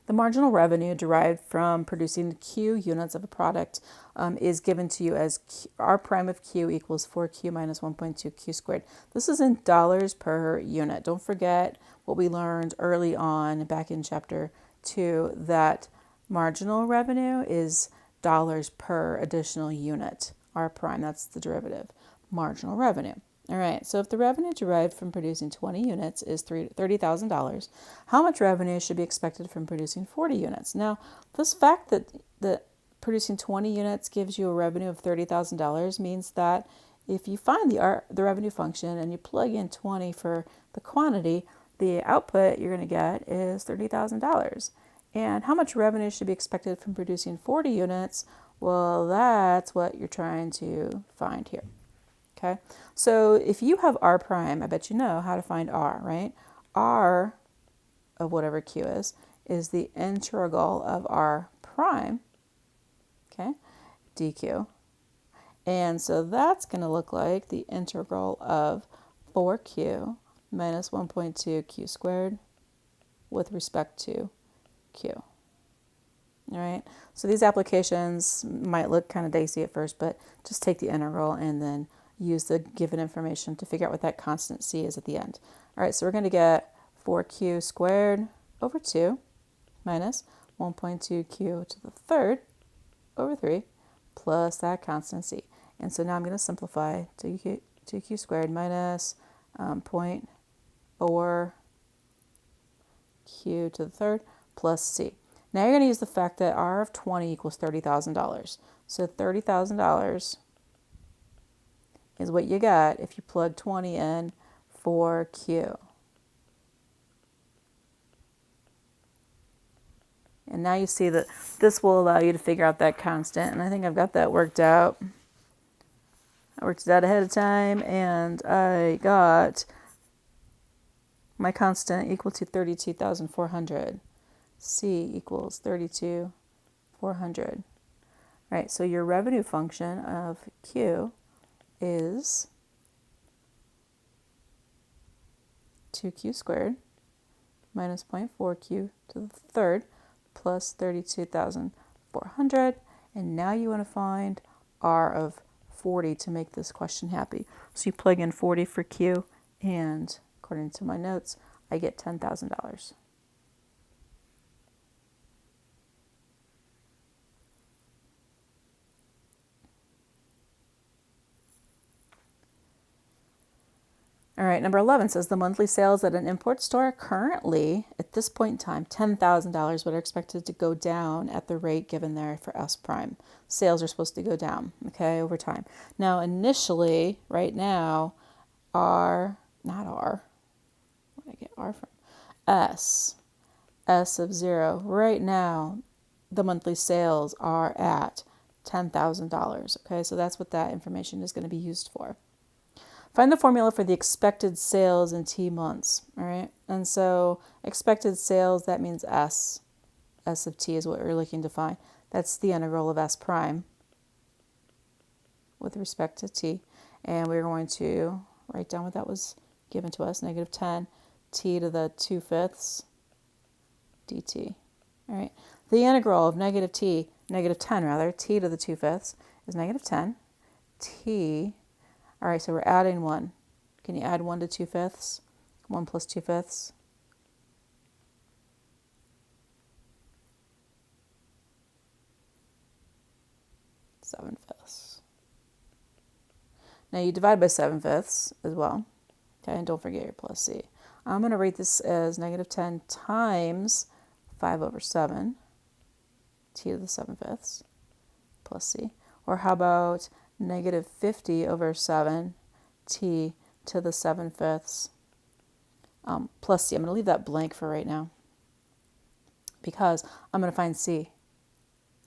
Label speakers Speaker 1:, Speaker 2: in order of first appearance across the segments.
Speaker 1: The marginal revenue derived from producing Q units of a product is given to you as R prime of Q equals 4Q minus 1.2 Q squared. This is in dollars per unit. Don't forget what we learned early on back in chapter 2, that marginal revenue is dollars per additional unit. R prime, that's the derivative. Marginal revenue. All right, so if the revenue derived from producing 20 units is $30,000, how much revenue should be expected from producing 40 units? Now, this fact that producing 20 units gives you a revenue of $30,000 means that if you find the revenue function and you plug in 20 for the quantity, the output you're going to get is $30,000. And how much revenue should be expected from producing 40 units? Well, that's what you're trying to find here. Okay, so if you have R prime, I bet you know how to find R, right? R of whatever Q is the integral of R prime, okay, dQ. And so that's going to look like the integral of 4Q minus 1.2 Q squared with respect to Q. All right, so these applications might look kind of dicey at first, but just take the integral and then use the given information to figure out what that constant C is at the end. All right, so we're going to get 4Q squared over 2 minus 1.2Q to the third over 3 plus that constant C. And so now I'm going to simplify 2Q squared minus 0.4Q to the third plus C. Now you're going to use the fact that R of 20 equals $30,000. So $30,000 is what you got if you plug 20 in for Q. And now you see that this will allow you to figure out that constant. And I think I've got that worked out. I worked it out ahead of time, and I got my constant equal to 32,400. C equals 32,400. All right, so your revenue function of Q is 2Q squared minus 0.4Q to the third plus 32,400. And now you want to find R of 40 to make this question happy. So you plug in 40 for Q, and according to my notes, I get $10,000. All right, number 11 says the monthly sales at an import store are currently, at this point in time, $10,000, but are expected to go down at the rate given there for S prime. Sales are supposed to go down, okay, over time. Now, initially, right now, R, not R, where did I get R from? S of 0. Right now, the monthly sales are at $10,000, okay? So that's what that information is going to be used for. Find the formula for the expected sales in T months, all right? And so expected sales, that means S. S of T is what we're looking to find. That's the integral of S prime with respect to T. And we're going to write down what that was given to us, negative 10 T to the 2/5 dt, all right? The integral of negative 10 T to the 2/5 is negative 10 T. All right, so we're adding 1. Can you add 1 to 2/5? 1 plus 2/5? 7/5. Now you divide by 7/5 as well. Okay, and don't forget your plus C. I'm going to rate this as negative 10 times 5 over 7, T to the 7/5 plus C. Or how about negative 50 over 7, T to the 7/5 plus C. I'm going to leave that blank for right now because I'm going to find C.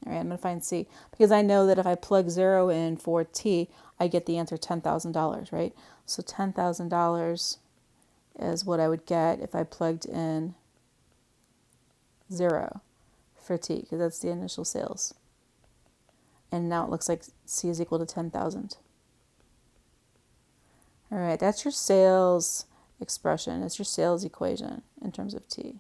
Speaker 1: All right, I'm going to find C because I know that if I plug 0 in for T, I get the answer $10,000, right? So $10,000 is what I would get if I plugged in 0 for T because that's the initial sales. And now it looks like C is equal to 10,000. All right, that's your sales expression. It's your sales equation in terms of T.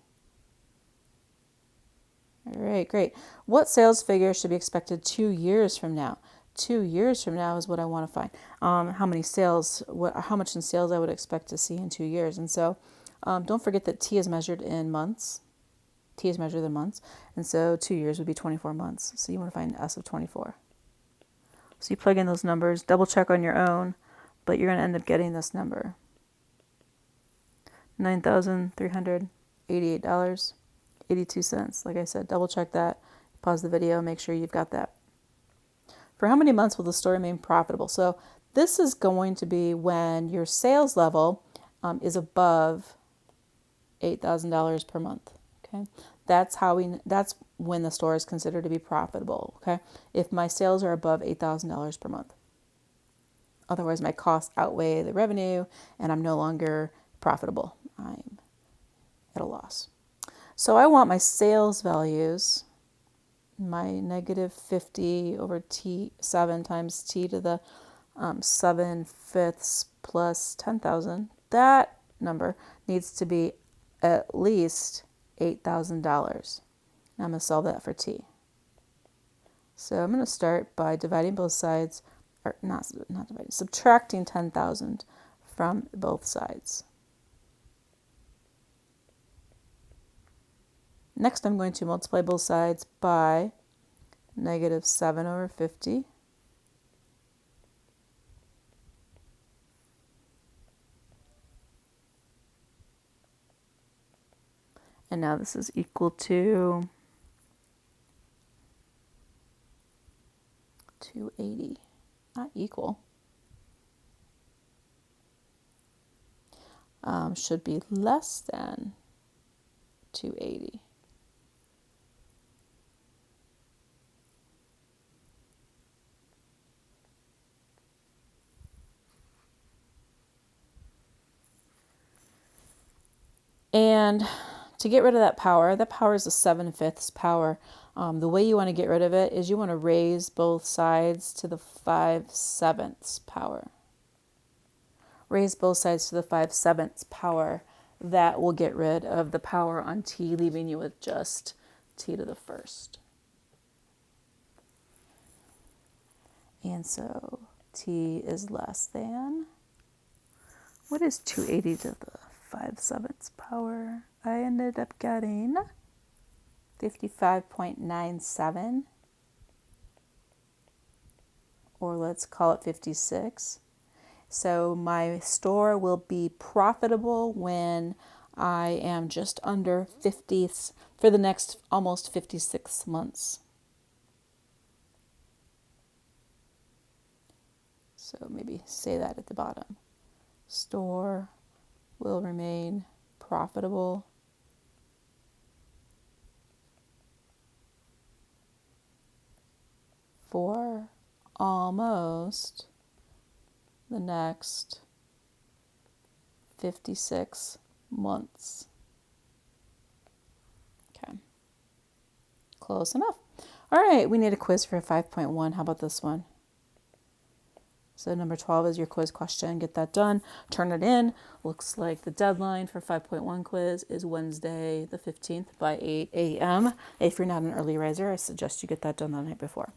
Speaker 1: All right, great. What sales figure should be expected 2 years from now? 2 years from now is what I want to find. How many sales, how much in sales I would expect to see in 2 years. And so don't forget that T is measured in months. T is measured in months. And so 2 years would be 24 months. So you want to find S of 24. So you plug in those numbers, double check on your own, but you're going to end up getting this number. $9,388.82. Like I said, double check that. Pause the video, make sure you've got that. For how many months will the store remain profitable? So this is going to be when your sales level is above $8,000 per month. Okay, that's when the store is considered to be profitable. Okay, if my sales are above $8,000 per month, otherwise my costs outweigh the revenue, and I'm no longer profitable. I'm at a loss. So I want my sales values, my negative 50 over t 7 times t to the 7/5 plus 10,000. That number needs to be at least $8,000. Now I'm going to solve that for t. So I'm going to start by dividing both sides, or not dividing, subtracting 10,000 from both sides. Next, I'm going to multiply both sides by negative 7 over 50. And now this is equal to 280. Not equal. Should be less than 280. And to get rid of that power is a 7/5 power. The way you want to get rid of it is you want to raise both sides to the 5/7 power. Raise both sides to the 5/7 power. That will get rid of the power on t, leaving you with just t to the first. And so t is less than, what is 280 to the 5/7 power? I ended up getting 55.97, or let's call it 56. So my store will be profitable when I am just under 50 for the next almost 56 months. So maybe say that at the bottom. Store will remain profitable for almost the next 56 months. Okay, close enough. All right, we need a quiz for 5.1. How about this one? So number 12 is your quiz question. Get that done. Turn it in. Looks like the deadline for 5.1 quiz is Wednesday the 15th by 8 a.m. If you're not an early riser, I suggest you get that done the night before.